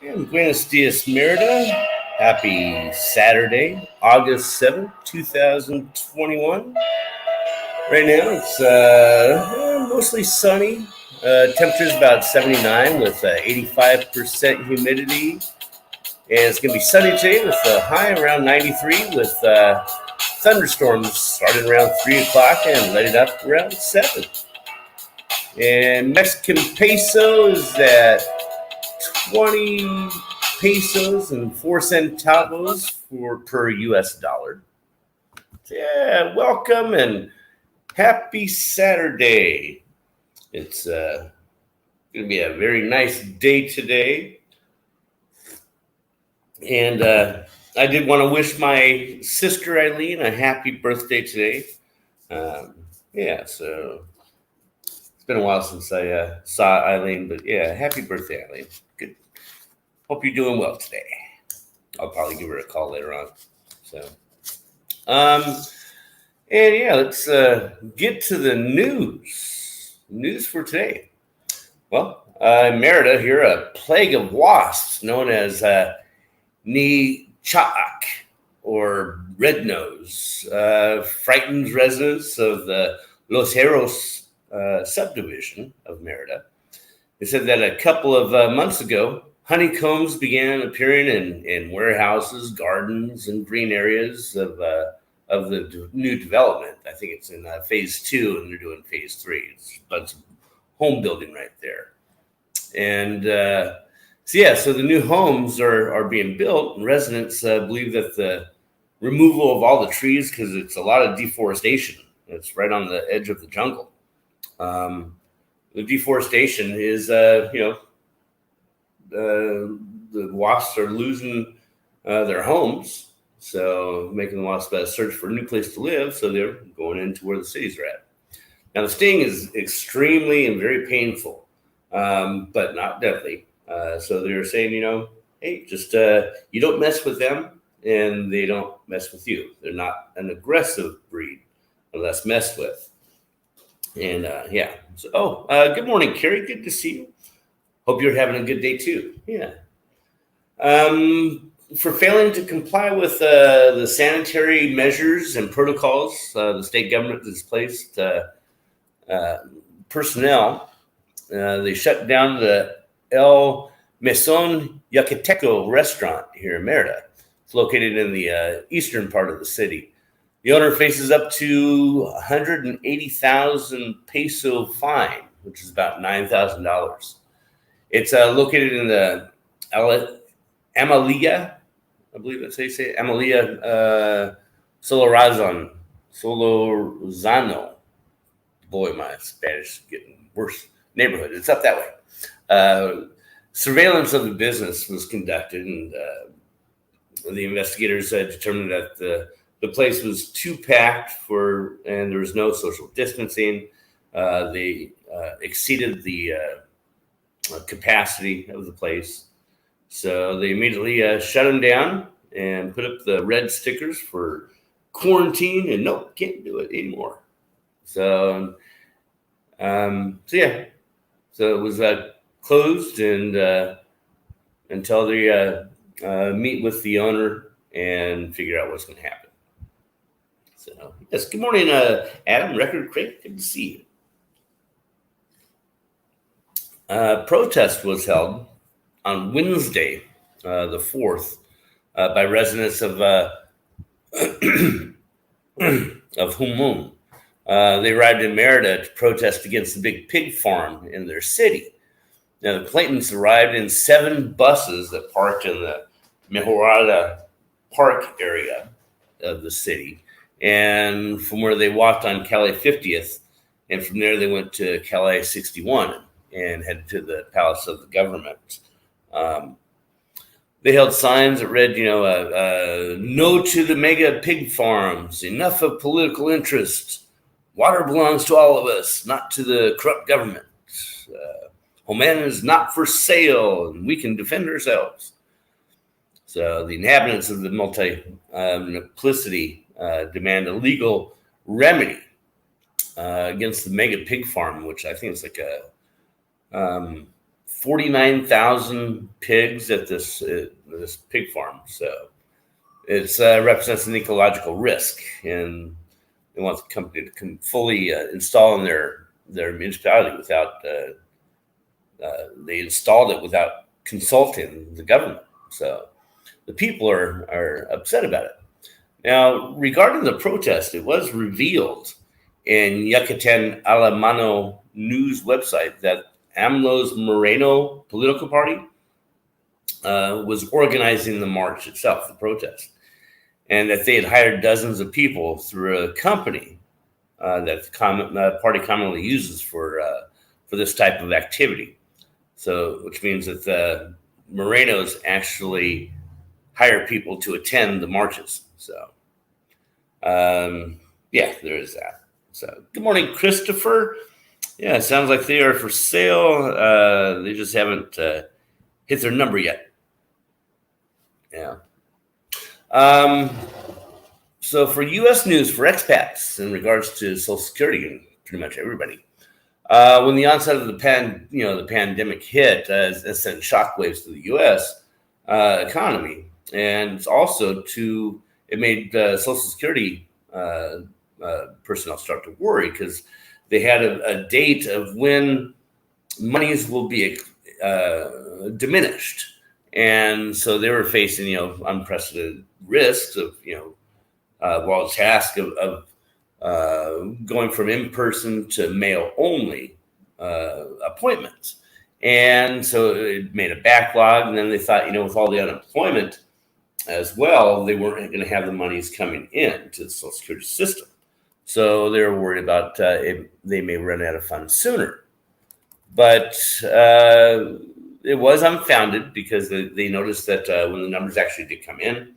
And Buenos Dias Merida. Happy Saturday, August 7th, 2021. Right now it's mostly sunny. Temperature's about 79 with 85% humidity. And it's going to be sunny today with a high around 93 with thunderstorms starting around 3 o'clock and let it up around 7. And Mexican peso is at 20 pesos and 4 centavos per US dollar. Yeah, welcome and happy Saturday. It's going to be a very nice day today. And I did want to wish my sister Eileen a happy birthday today. So it's been a while since I saw Eileen, but yeah, happy birthday, Eileen. Good. Hope you're doing well today. I'll probably give her a call later on. So, let's get to the news. News for today. Well, in Merida, here a plague of wasps known as Chaak or red nose frightens residents of the Los Heros subdivision of Merida. They said that a couple of months ago, honeycombs began appearing in warehouses, gardens, and green areas of the new development. I think it's in phase 2, and they're doing phase 3. It's a bunch of home building right there. And so the new homes are being built, and residents believe that the removal of all the trees, because it's a lot of deforestation. It's right on the edge of the jungle. The deforestation is, the wasps are losing their homes, so making the wasps search for a new place to live, so they're going into where the cities are at. Now, the sting is extremely and very painful, but not deadly. So they're saying, hey, just you don't mess with them, and they don't mess with you. They're not an aggressive breed unless messed with. And good morning, Carrie. Good to see you. Hope you're having a good day too. Yeah. For failing to comply with the sanitary measures and protocols, the state government has placed personnel. They shut down the El Mesón Yucateco restaurant here in Merida. It's located in the eastern part of the city. The owner faces up to 180,000 peso fine, which is about $9,000. It's located in the Amalia, I believe that's how you say it, Amalia Solorzano. Boy, my Spanish is getting worse. Neighborhood. It's up that way. Surveillance of the business was conducted, and the investigators determined that the place was too packed and there was no social distancing. They exceeded the capacity of the place. So they immediately shut them down and put up the red stickers for quarantine and nope, can't do it anymore. So it was closed and until they meet with the owner and figure out what's going to happen. So, yes, good morning, Adam, Record Crate. Good to see you. Protest was held on Wednesday, the 4th, by residents of Humon. They arrived in Merida to protest against the big pig farm in their city. Now, the Claytons arrived in 7 buses that parked in the Mejorada Park area of the city, and from where they walked on Calle 50th, and from there they went to Calle 61 and headed to the Palace of the Government. They held signs that read, no to the mega pig farms, enough of political interest. Water belongs to all of us, not to the corrupt government. Homan is not for sale, and we can defend ourselves. So the inhabitants of the multiplicity demand a legal remedy against the mega pig farm, which I think is like 49,000 pigs at this pig farm. So it represents an ecological risk, and they want the company to fully install in their municipality without they installed it without consulting the government. So the people are upset about it. Now, regarding the protest, it was revealed in Yucatan Alemano news website that AMLO's Moreno political party was organizing the march itself, the protest, and that they had hired dozens of people through a company that the party commonly uses for this type of activity. So, which means that the Morenos actually hire people to attend the marches. So, yeah, there is that. So, good morning, Christopher. Yeah, it sounds like they are for sale. They just haven't hit their number yet. Yeah. So for U.S. news for expats in regards to Social Security and pretty much everybody, when the onset of the pandemic hit, it sent shockwaves to the U.S. Economy, and also it made Social Security personnel start to worry because they had a date of when monies will be diminished, and so they were facing unprecedented risks of task of going from in-person to mail-only appointments. And so it made a backlog. And then they thought, with all the unemployment as well, they weren't going to have the monies coming in to the Social Security system. So they were worried about they may run out of funds sooner. But it was unfounded because they noticed that when the numbers actually did come in,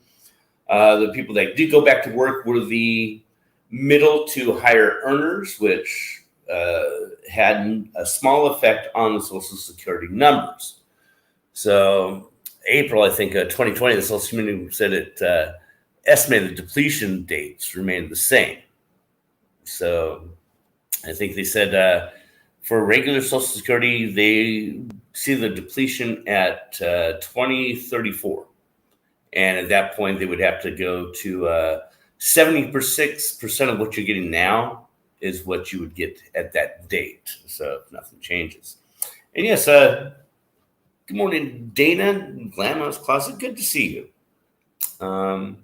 the people that did go back to work were the middle to higher earners, which had a small effect on the Social Security numbers. So April, I think, 2020, the Social Security said it estimated depletion dates remained the same. So I think they said for regular Social Security, they see the depletion at 2034. And at that point, they would have to go to 76% of what you're getting now is what you would get at that date. So if nothing changes. And yes, good morning, Dana, Glamhouse Closet. Good to see you. So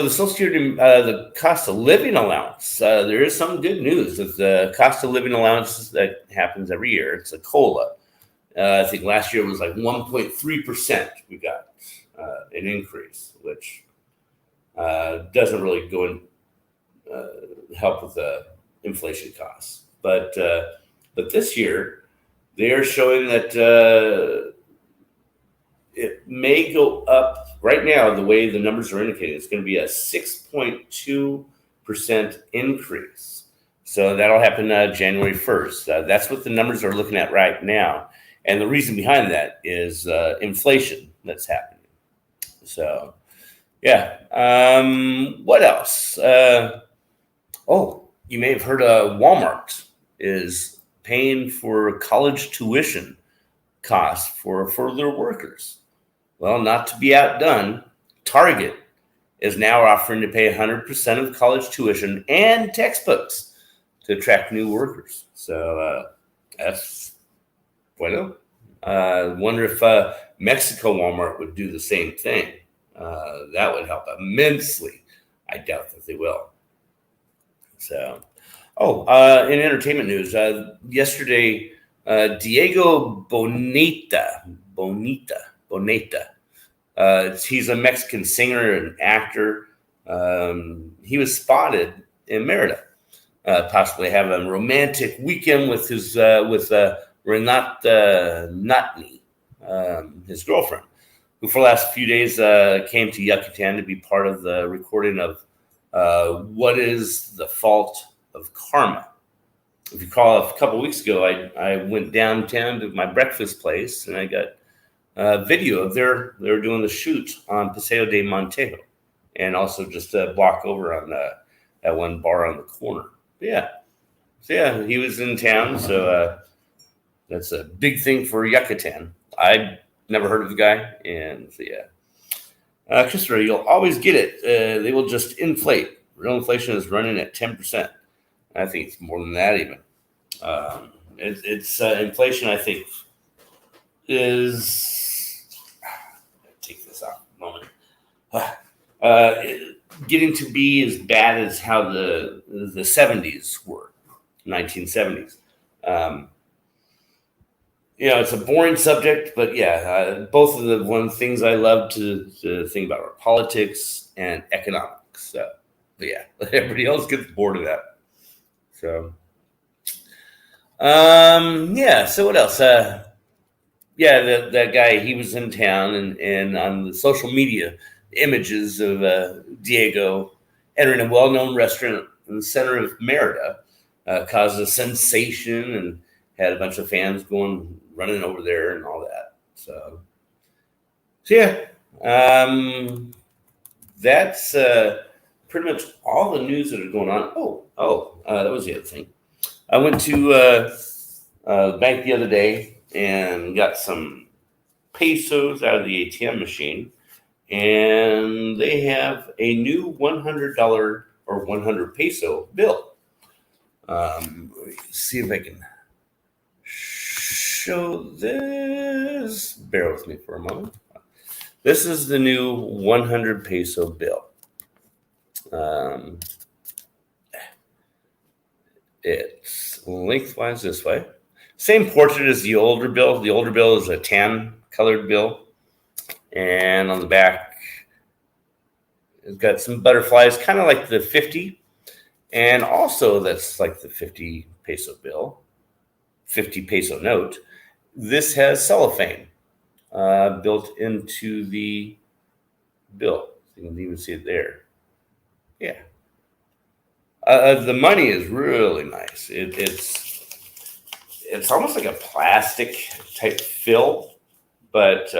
the Social Security, the cost of living allowance, there is some good news that the cost of living allowance that happens every year. It's a COLA. I think last year was like 1.3% we got an increase, which doesn't really go and help with the inflation costs. But this year, they are showing that it may go up. Right now, the way the numbers are indicating, it's going to be a 6.2% increase. So that'll happen January 1st. That's what the numbers are looking at right now. And the reason behind that is inflation that's happening. So, yeah. What else? You may have heard Walmart is paying for college tuition costs for their workers. Well, not to be outdone, Target is now offering to pay 100% of college tuition and textbooks to attract new workers. So that's bueno. Wonder if Mexico Walmart would do the same thing. That would help immensely. I doubt that they will. So, in entertainment news, yesterday, Diego Boneta. He's a Mexican singer and actor. He was spotted in Merida, possibly having a romantic weekend with his Renata Nutney, his girlfriend, who for the last few days came to Yucatan to be part of the recording of What is the Fault of Karma. If you recall, a couple of weeks ago, I went downtown to my breakfast place, and I got a video of they were doing the shoot on Paseo de Montejo, and also just a block over on that one bar on the corner. But yeah, he was in town, so That's a big thing for Yucatan. I've never heard of the guy, and so yeah. Christopher, you'll always get it. They will just inflate. Real inflation is running at 10%. I think it's more than that even. It's inflation. I think is take this off a moment. Getting to be as bad as how the 70s were, 1970s. It's a boring subject, but yeah, both of the one things I love to think about are politics and economics. But yeah, everybody else gets bored of that. So, yeah. So what else? Yeah, that guy, he was in town, and on the social media, images of Diego entering a well-known restaurant in the center of Merida caused a sensation and had a bunch of fans running over there and all that. So yeah, that's pretty much all the news that are going on. That was the other thing. I went to the bank the other day and got some pesos out of the ATM machine, and they have a new $100 or 100 peso bill. See if I can show this. Bear with me for a moment. This is the new 100 peso bill. It's lengthwise this way. Same portrait as the older bill. The older bill is a tan colored bill. And on the back, it's got some butterflies, kind of like the 50. And also that's like the 50 peso bill, 50 peso note. This has cellophane built into the bill. You can even see it there. Yeah. The money is really nice. It's almost like a plastic type fill, but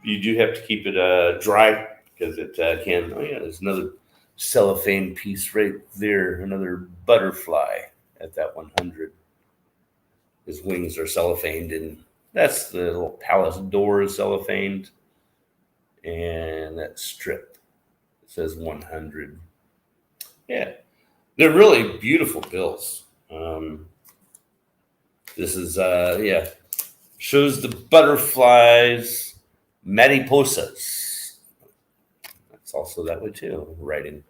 you do have to keep it dry because it can. Oh yeah, there's another cellophane piece right there. Another butterfly at that 100. His wings are cellophaned, and that's the little palace door is cellophaned, and that strip says 100. Yeah, they're really beautiful bills. This is shows the butterflies, mariposas. That's also that way too. Writing.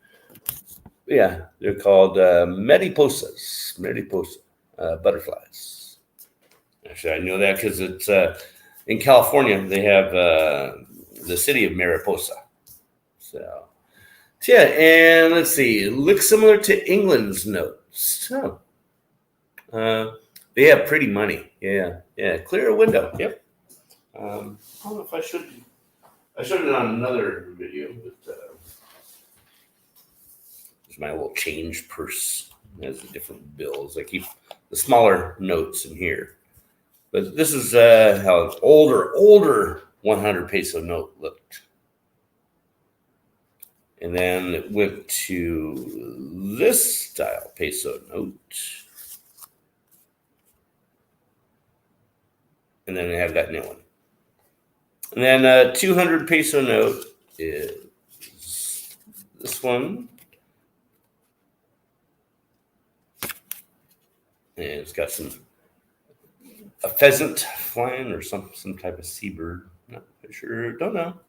Yeah, they're called mariposas, butterflies. Actually, I know that because it's in California. They have the city of Mariposa. So yeah, and let's see. It looks similar to England's notes. They have pretty money. Yeah. Clear a window. Yep. I don't know if I should. I showed it on another video, but there's my little change purse. It has the different bills. I keep the smaller notes in here. But this is how an older 100 peso note looked. And then it went to this style peso note. And then I have that new one. And then a 200 peso note is this one. And it's got a pheasant flying or some type of seabird. Not sure, don't know.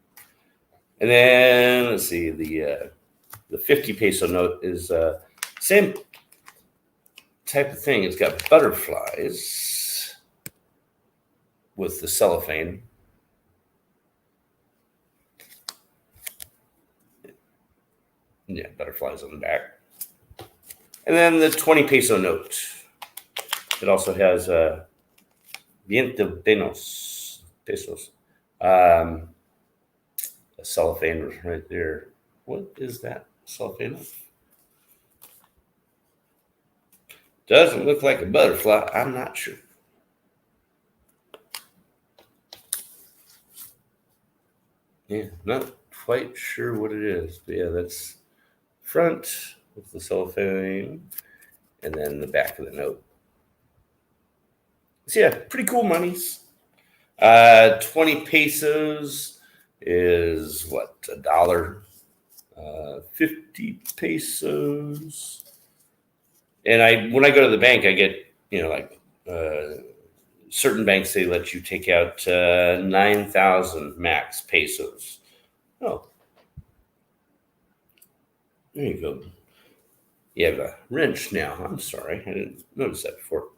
And then let's see, the 50 peso note is same type of thing. It's got butterflies with the cellophane. Yeah, butterflies on the back. And then the 20 peso note. It also has 20 pesos. A cellophane right there. What is that cellophane? Doesn't look like a butterfly. I'm not sure. Yeah, not quite sure what it is. But yeah, that's front with the cellophane and then the back of the note. So yeah, pretty cool monies. 20 pesos is what, a dollar? 50 pesos. And when I go to the bank, I get, certain banks, they let you take out 9,000 max pesos. Oh, there you go. You have a wrench now. I'm sorry. I didn't notice that before.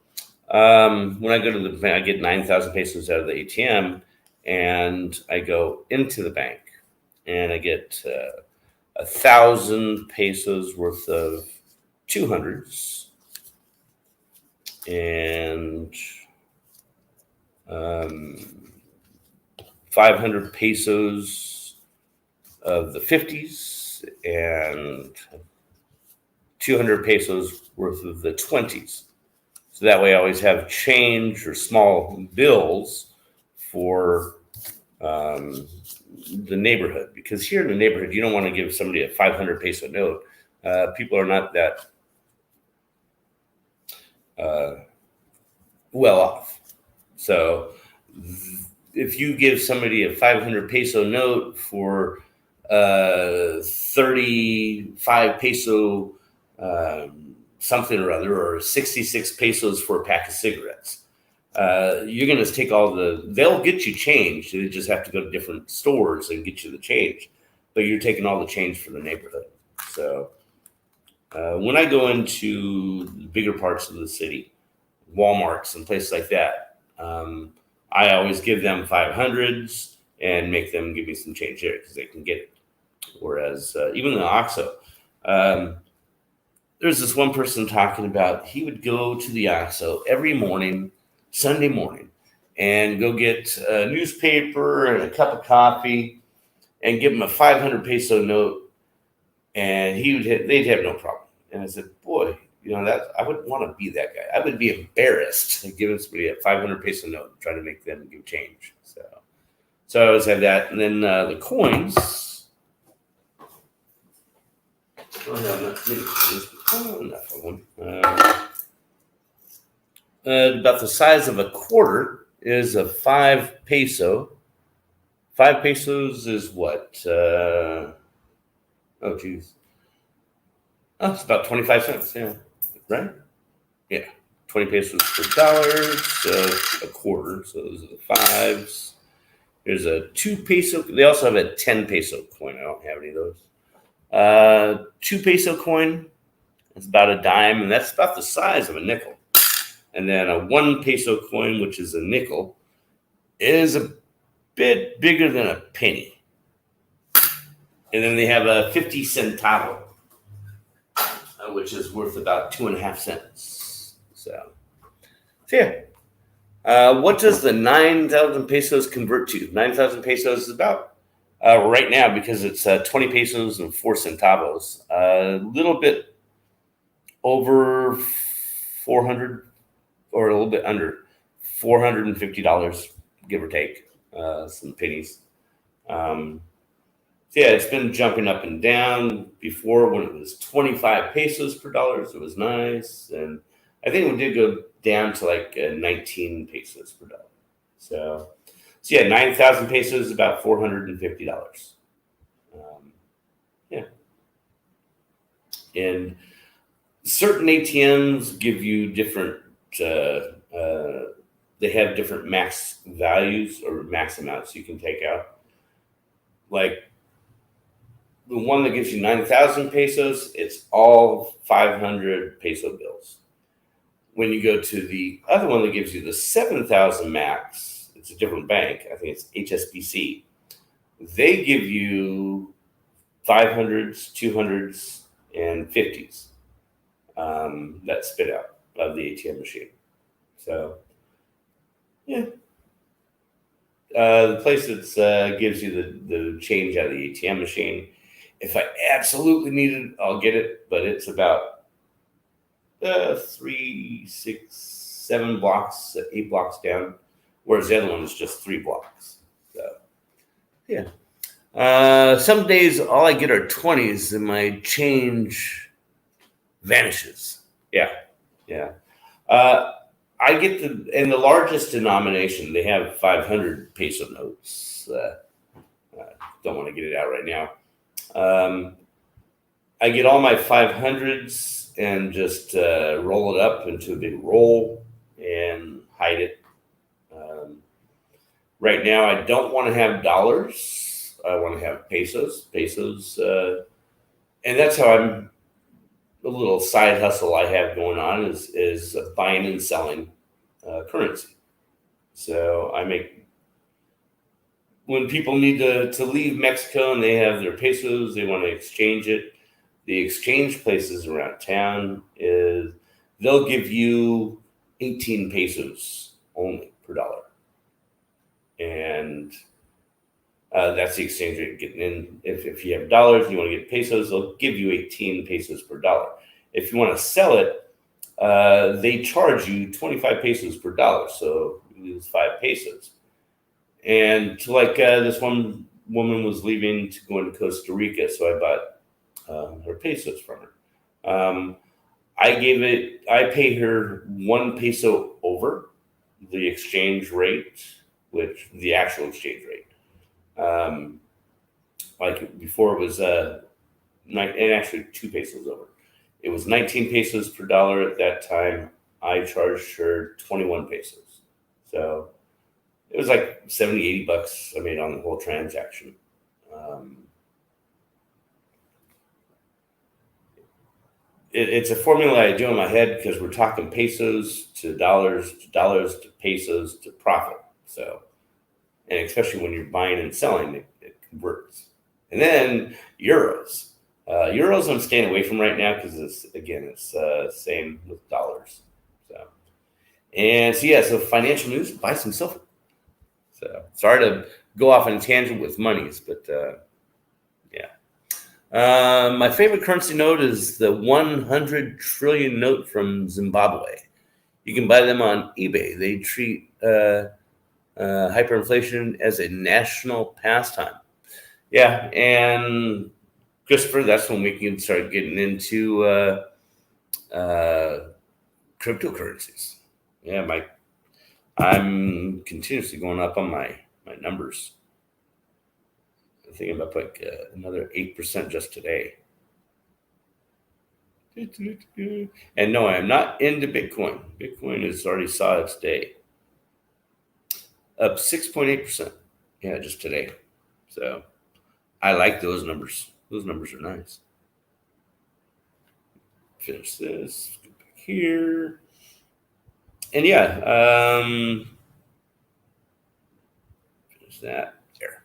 When I go to the bank, I get 9,000 pesos out of the ATM, and I go into the bank, and I get 1,000 pesos worth of 200s, and 500 pesos of the 50s, and 200 pesos worth of the 20s. So that way I always have change or small bills for the neighborhood. Because here in the neighborhood, you don't want to give somebody a 500 peso note. People are not that well off. So if you give somebody a 500 peso note for 35 peso something or other, or 66 pesos for a pack of cigarettes, you're going to take they'll get you change. They just have to go to different stores and get you the change. But you're taking all the change for the neighborhood. So when I go into bigger parts of the city, Walmarts and places like that, I always give them 500s and make them give me some change there because they can get it. Whereas even the OXXO, there's this one person talking about he would go to the OXXO every morning, Sunday morning, and go get a newspaper and a cup of coffee and give him a 500 peso note, and they'd have no problem. And I said, boy, that I wouldn't want to be that guy. I would be embarrassed giving somebody a 500 peso note and trying to make them give change. So I always have that. And then the coins. Enough of them. About the size of a quarter is a 5 peso. 5 pesos is what? Oh, geez. Oh, it's about 25 cents. Yeah. Right? Yeah. 20 pesos per dollar. So a quarter. So those are the fives. There's a 2 peso. They also have a 10 peso coin. I don't have any of those. 2 peso coin, it's about a dime, and that's about the size of a nickel. And then a 1 peso coin, which is a nickel, is a bit bigger than a penny. And then they have a 50 centavo, which is worth about 2.5 cents. So yeah. What does the 9,000 pesos convert to? 9,000 pesos is about, right now, because it's 20 pesos and 4 centavos, a little bit over 400 or a little bit under $450, give or take, some pennies. Yeah, it's been jumping up and down. Before, when it was 25 pesos per dollar, it was nice. And I think it did go down to like 19 pesos per dollar. So yeah, 9,000 pesos is about $450. Yeah. And certain ATMs give you different, they have different max values or max amounts you can take out. Like the one that gives you 9,000 pesos, it's all 500 peso bills. When you go to the other one that gives you the 7,000 max, it's a different bank. I think it's HSBC. They give you 500s, 200s, and 50s that spit out of the ATM machine. So, yeah. The place that gives you the change out of the ATM machine, if I absolutely need it, I'll get it, but it's about 3, 6, 7 blocks, 8 blocks down, whereas the other one is just 3 blocks. So, yeah. Some days all I get are 20s and my change vanishes. Yeah. I get in the largest denomination, they have 500 peso notes. Don't want to get it out right now. I get all my 500s and just roll it up into a big roll and hide it. Right now, I don't want to have dollars. I want to have pesos. And that's how I'm. A little side hustle I have going on is buying and selling currency. So I make when people need to leave Mexico and they have their pesos, they want to exchange it. The exchange places around town is they'll give you 18 pesos only per dollar, and that's the exchange rate getting in. If you have dollars and you want to get pesos, they'll give you 18 pesos per dollar. If you want to sell it, they charge you 25 pesos per dollar, so you lose 5 pesos. And this one woman was leaving to go into Costa Rica, so I bought her pesos from her. I pay her 1 peso over the exchange rate, which the actual exchange rate. Like before, it was and actually 2 pesos over. It was 19 pesos per dollar at that time. I charged her 21 pesos. So it was like 70, 80 bucks I made on the whole transaction. It's a formula I do in my head because we're talking pesos to dollars to pesos to profit. So, and especially when you're buying and selling, it converts. And then euros. Euros I'm staying away from right now because it's same with dollars. So financial news, buy some silver. So sorry to go off on a tangent with monies, but yeah. My favorite currency note is the 100 trillion note from Zimbabwe. You can buy them on eBay. They treat hyperinflation as a national pastime. Yeah, and Christopher, that's when we can start getting into cryptocurrencies. Yeah, I'm continuously going up on my numbers. I think I'm up like another 8% just today. And no, I'm not into Bitcoin. Bitcoin has already saw its day. Up 6.8%. Yeah, just today. So I like those numbers. Those numbers are nice. Finish this. Go back here. And yeah, finish that. There.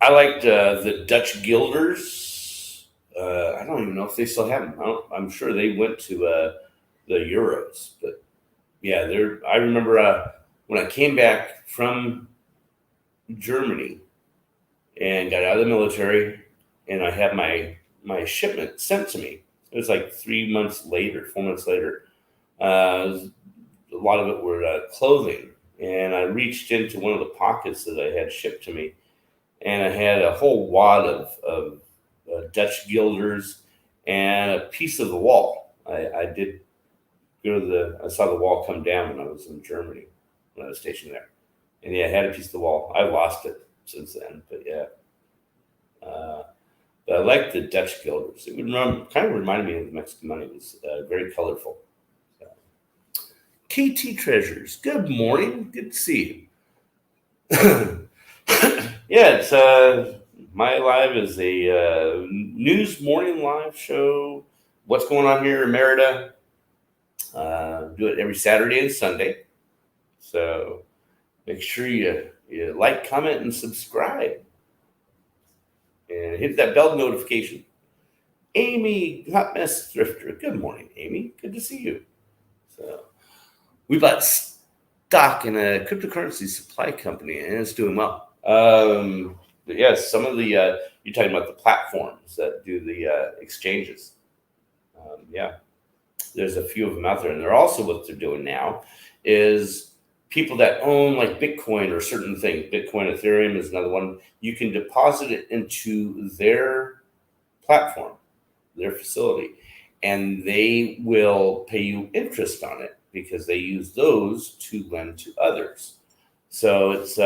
I liked the Dutch Guilders. I don't even know if they still have them. I'm sure they went to the Euros. But yeah, I remember when I came back from Germany and got out of the military, and I had my shipment sent to me. It was like 4 months later. A lot of it were clothing, and I reached into one of the pockets that I had shipped to me, and I had a whole wad of Dutch guilders and a piece of the wall. I did go to I saw the wall come down when I was in Germany when I was stationed there, and yeah, I had a piece of the wall. I lost it since then, but yeah. But I like the Dutch guilders. It would kind of reminded me of the Mexican money. It was very colorful. So. KT Treasures, good morning. Good to see you. Yeah, it's my live is a news morning live show. What's going on here in Merida? Do it every Saturday and Sunday. So make sure you like, comment, and subscribe. And hit that bell notification. Amy, Hot Mess Thrifter. Good morning, Amy. Good to see you. So we bought stock in a cryptocurrency supply company, and it's doing well. But yes, some of the you're talking about the platforms that do the exchanges. Yeah, there's a few of them out there, and they're also what they're doing now is people that own like Bitcoin or certain things. Bitcoin, Ethereum is another one. You can deposit it into their platform, their facility, and they will pay you interest on it because they use those to lend to others. So it's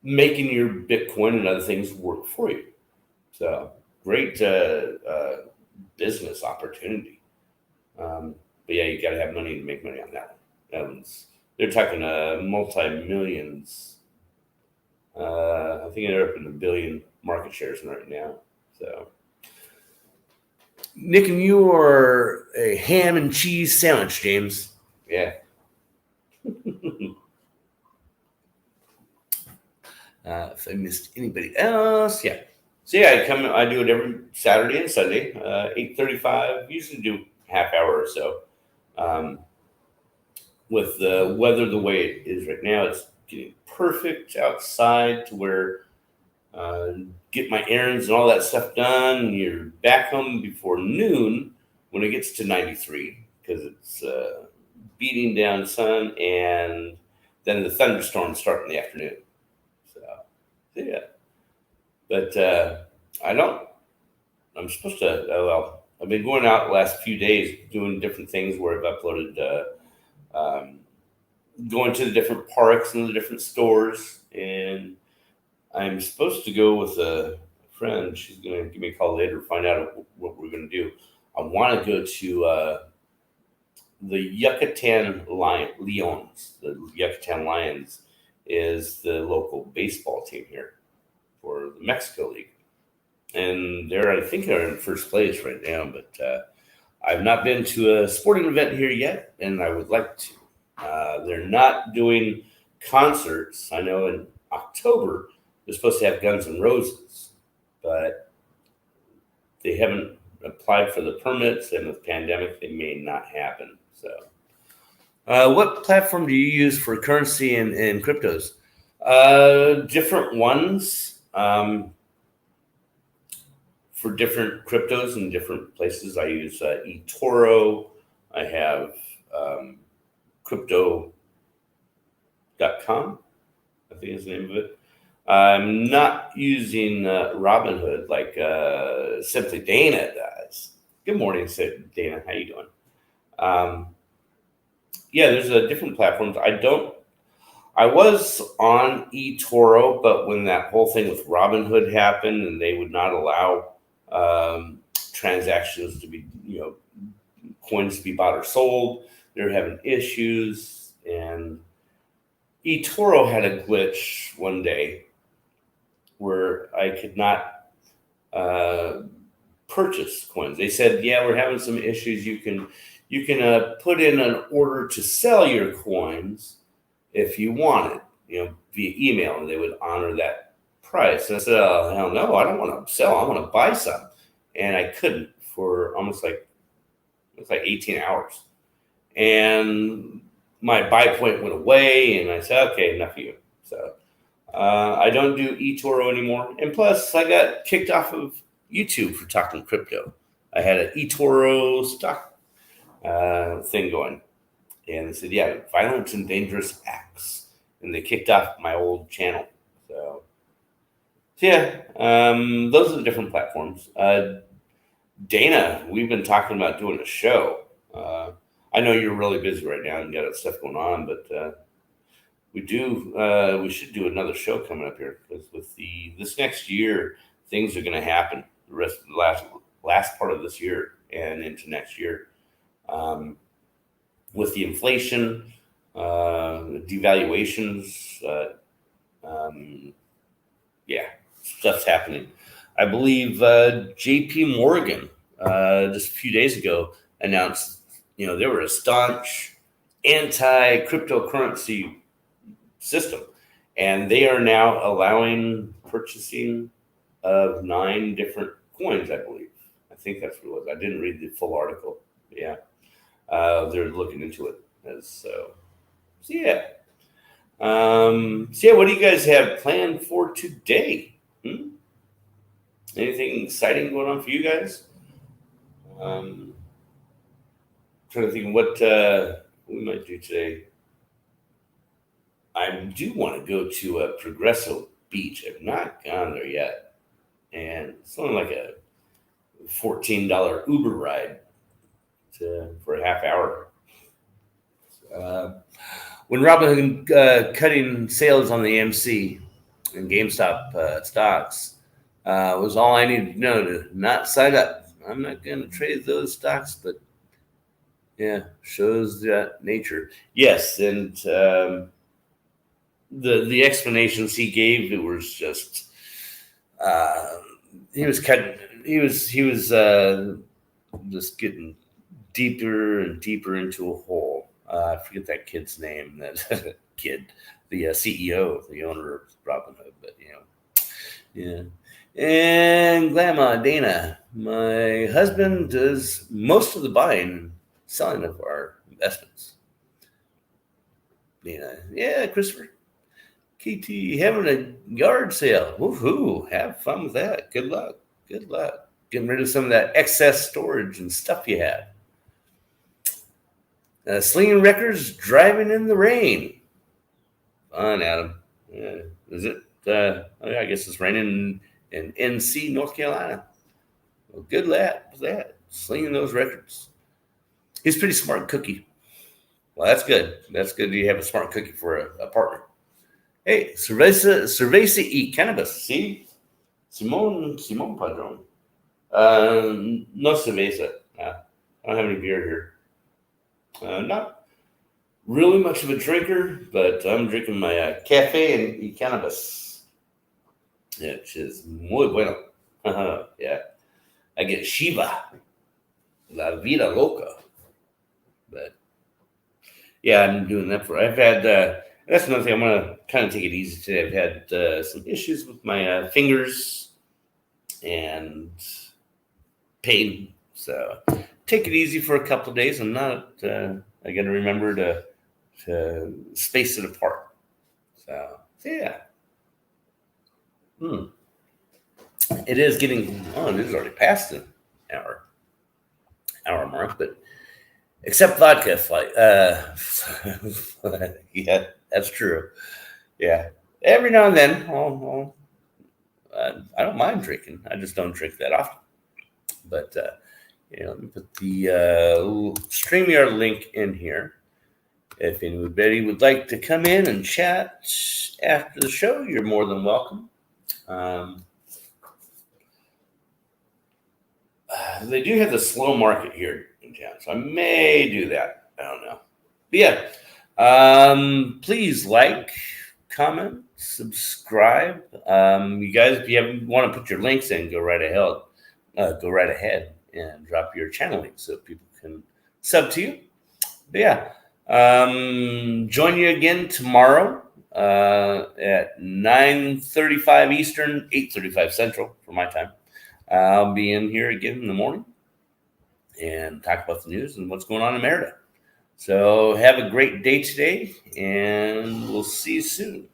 making your Bitcoin and other things work for you. So great business opportunity. But yeah, you got to have money to make money on that one. They're talking multi-millions. I think they're up in the billion market shares right now. So, Nick, and you are a ham and cheese sandwich, James. Yeah. If I missed anybody else, yeah. So yeah, I do it every Saturday and Sunday, 8:35. Usually do half hour or so. With the weather the way it is right now, it's getting perfect outside to where get my errands and all that stuff done. You're back home before noon when it gets to 93 because it's beating down sun, and then the thunderstorms start in the afternoon. So yeah, but I don't. I'm supposed to. Well, I've been going out the last few days doing different things where I've uploaded. Going to the different parks and the different stores, and I'm supposed to go with a friend. She's going to give me a call later to find out what we're going to do. I want to go to the Yucatan Lions. The Yucatan Lions is the local baseball team here for the Mexico League. And I think they're in first place right now, but I've not been to a sporting event here yet, and I would like to. They're not doing concerts. I know in October they're supposed to have Guns N' Roses, but they haven't applied for the permits, and with the pandemic, they may not happen. So, what platform do you use for currency and cryptos? Different ones for different cryptos in different places. I use eToro. I have crypto.com, I think is the name of it. I'm not using Robinhood like Simply Dana does. Good morning, Dana. How you doing? Yeah, there's different platforms. I was on eToro, but when that whole thing with Robinhood happened and they would not allow transactions to be, coins to be bought or sold, they're having issues, and eToro had a glitch one day where I could not purchase coins. They said, "Yeah, we're having some issues. You can put in an order to sell your coins if you want it, via email, and they would honor that price." And I said, "Oh, hell no, I don't want to sell. I want to buy some," and I couldn't for almost like 18 hours. And my buy point went away, and I said, "Okay, enough of you." So I don't do eToro anymore. And plus, I got kicked off of YouTube for talking crypto. I had an eToro stock thing going, and they said, "Yeah, violent and dangerous acts," and they kicked off my old channel. So yeah, those are the different platforms. Dana, we've been talking about doing a show. I know you're really busy right now and got stuff going on, but we should do another show coming up here because with this next year, things are going to happen. The rest of the last part of this year and into next year, with the inflation, devaluations, yeah, stuff's happening. I believe J.P. Morgan just a few days ago announced, they were a staunch anti-cryptocurrency system, and they are now allowing purchasing of 9 different coins, I believe. I think that's what it was. I didn't read the full article. Yeah, they're looking into it. So yeah. So yeah, what do you guys have planned for today? Anything exciting going on for you guys? Trying to think what we might do today. I do want to go to Progresso Beach. I've not gone there yet. and it's only like a $14 Uber ride for a half hour. When Robinhood cutting sales on the AMC and GameStop stocks was all I needed to know to not sign up. I'm not going to trade those stocks, but yeah, shows that nature. Yes, and the explanations he gave, it was just he was cutting. He was just getting deeper and deeper into a hole. I forget that kid's name. That kid, the CEO, the owner of Robinhood, but yeah. And Grandma Dana, my husband does most of the buying and selling of our investments. Dana, yeah, Christopher, KT having a yard sale. Woohoo! Have fun with that. Good luck. Good luck. Getting rid of some of that excess storage and stuff you have. Slinging records, driving in the rain. Fun, Adam. Yeah. Is it? I guess it's raining in NC, North Carolina. Well, good luck with that. Slinging those records. He's a pretty smart cookie. Well, that's good. That's good. You have a smart cookie for a partner. Hey, cerveza y cannabis. See, Simon Padron. No cerveza. I don't have any beer here. Not really much of a drinker, but I'm drinking my cafe and cannabis, which is muy bueno. Yeah, I get Shiva, La Vida Loca. But yeah, I'm doing that for. I've had. That's another thing. I'm gonna kind of take it easy today. I've had some issues with my fingers and pain, so take it easy for a couple of days. I'm not. I got to remember to space it apart. So yeah. It is getting on. It is already past the hour mark, but except vodka flight. Yeah, that's true. Yeah, every now and then, I don't mind drinking. I just don't drink that often. But let me put the StreamYard link in here. If anybody would like to come in and chat after the show, you're more than welcome. They do have the slow market here in town, so I may do that. I don't know. But yeah, please like, comment, subscribe. You guys, if you want to put your links in, go right ahead. Go right ahead and drop your channel link so people can sub to you. But yeah, join you again tomorrow at 9:35 Eastern, 8:35 Central for my time. I'll be in here again in the morning and talk about the news and what's going on in Merida. So have a great day today, and we'll see you soon.